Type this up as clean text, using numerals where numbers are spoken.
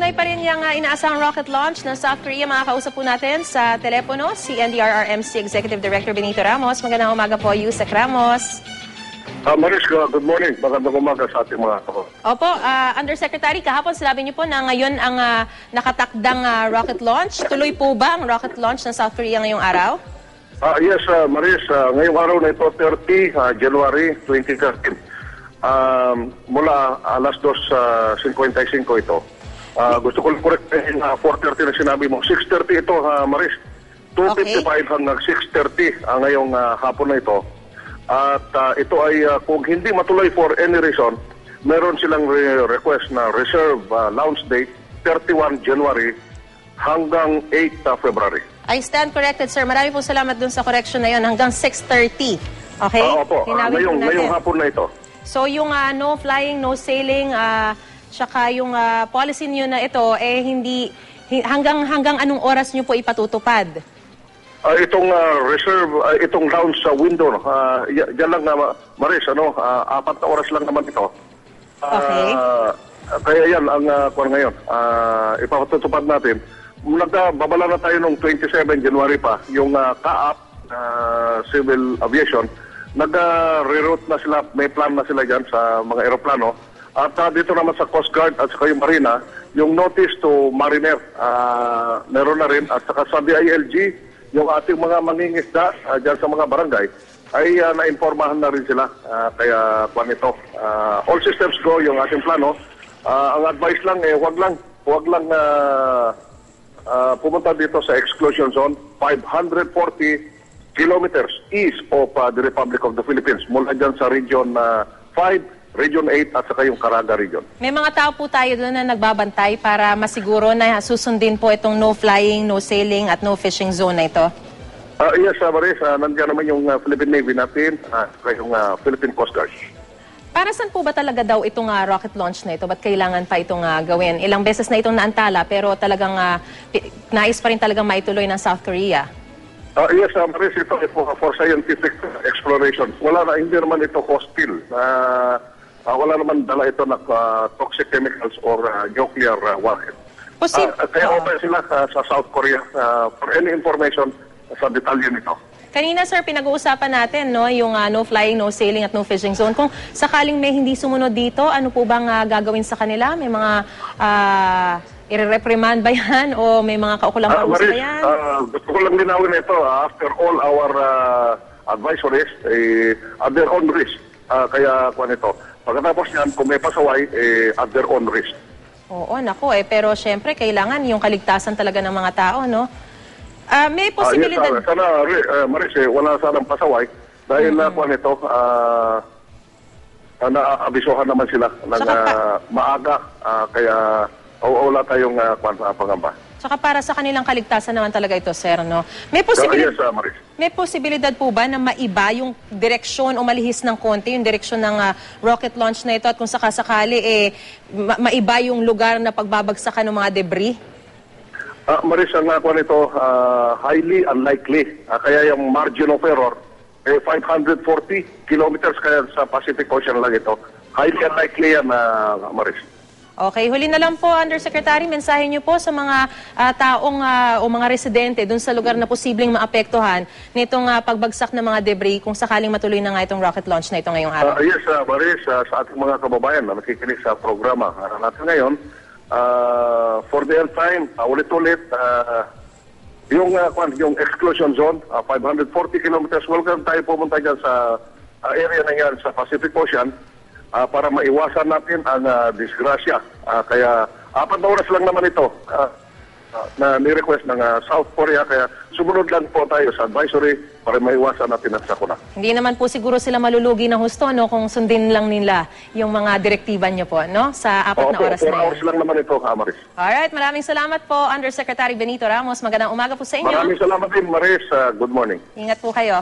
Tuloy pa rin yung inaasahang rocket launch ng South Korea. Makakausap po natin sa telepono si NDRRMC Executive Director Benito Ramos. Magandang umaga po, Yusek Ramos. Maris, good morning. Magandang umaga sa ating mga ako. Opo, Undersecretary, kahapon sinabi niyo po na ngayon ang nakatakdang rocket launch. Tuloy po ba ang rocket launch ng South Korea ngayong araw? Yes, Maris, ngayong araw na ito, 30 January 2013. Mula alas 2:55 ito. Gusto ko correctin 4:30 na sinabi mo. 6:30 ito, Maris. 2:55 hanggang 6:30 ngayong hapon na ito. At ito ay kung hindi matuloy for any reason, meron silang request na reserve launch date 31 January hanggang 8 February. I stand corrected, sir. Marami po salamat dun sa correction na yun. Hanggang 6:30. Okay? Opo, ngayong hapon na ito. So yung no flying, no sailing, tsaka yung policy niyo na ito, hindi hanggang anong oras niyo po ipatutupad? Itong reserve, itong launch sa window, yan lang, Maris, 4 na oras lang naman ito. Okay. Kaya yan ang kuwan ngayon. Ipatutupad natin. Babala na tayo noong 27 January pa, yung CAAP, Civil Aviation, nag-reroute na sila, may plan na sila dyan sa mga aeroplano. At dito naman sa Coast Guard at saka yung Marina, yung notice to mariner, meron na rin. At saka sa DILG, yung ating mga mangingisda dyan sa mga barangay, ay nainformahan na rin sila. Kaya kung ito, all systems go yung ating plano. Ang advice lang, huwag lang pumunta dito sa exclusion zone, 540 kilometers east of the Republic of the Philippines, mula dyan sa Region 5, Region 8 at saka yung Caraga Region. May mga tao po tayo doon na nagbabantay para masiguro na susundin po itong no flying, no sailing at no fishing zone na ito? Yes, Maris. Nandiyan naman yung Philippine Navy natin at yung Philippine Coast Guard. Para saan po ba talaga daw itong rocket launch na ito? Ba't kailangan pa itong gawin? Ilang beses na itong naantala pero talagang nais pa rin talagang maituloy ng South Korea. Yes, Maris, ito for scientific exploration. Hindi naman ito hostile. Wala naman dala ito na toxic chemicals or nuclear warhead. Kaya open sila sa South Korea for any information sa detalye nito. Kanina, sir, pinag-uusapan natin yung no flying, no sailing at no fishing zone. Kung sakaling may hindi sumunod dito, ano po bang gagawin sa kanila? May mga i-reprimand ba yan o may mga kaukulang parusa ba yan? Gusto ko lang linawin ito. After all our advisories, at their own risk. Kaya kung ito, pagkatapos yan, kung may pasaway, at their own risk. Oo, nako pero syempre, kailangan yung kaligtasan talaga ng mga tao, no? May posibilidad... Yes, sana, Maris, wala sanang pasaway. Dahil kung ito, naaabisohan naman sila ng maaga. Kaya wala tayong pangamba. Saka para sa kanilang kaligtasan naman talaga ito, sir, no? May posibilidad po ba na maiba yung direksyon o malihis ng konti, yung direksyon ng rocket launch na ito at kung sakasakali, maiba yung lugar na pagbabagsakan ng mga debris? Maris, ang nito, highly unlikely. Kaya yung margin of error, 540 kilometers kaya sa Pacific Ocean lang ito. Highly unlikely yan, Maris. Okay, huli na lang po, Undersecretary, mensahe niyo po sa mga taong o mga residente dun sa lugar na posibleng maapektuhan nitong pagbagsak ng mga debris kung sakaling matuloy na nga itong rocket launch na ito ngayong araw. Yes, Maris, sa ating mga kababayan na nakikinig sa programa natin ngayon, for the end time, ulit-ulit, yung exclusion zone, 540 kilometers, welcome tayo pumunta dyan sa area na yan sa Pacific Ocean, para maiwasan natin ang disgrasya. Kaya 4 na oras lang naman ito na ni-request ng South Korea. Kaya sumunod lang po tayo sa advisory para maiwasan natin ang sakuna. Hindi naman po siguro sila malulugi na husto, no, kung sundin lang nila yung mga direktiba niyo po, no, sa 4 na oras na yun. 4 hours lang naman ito, Maris. Alright, maraming salamat po, Undersecretary Benito Ramos. Magandang umaga po sa inyo. Maraming salamat din, Maris. Good morning. Ingat po kayo.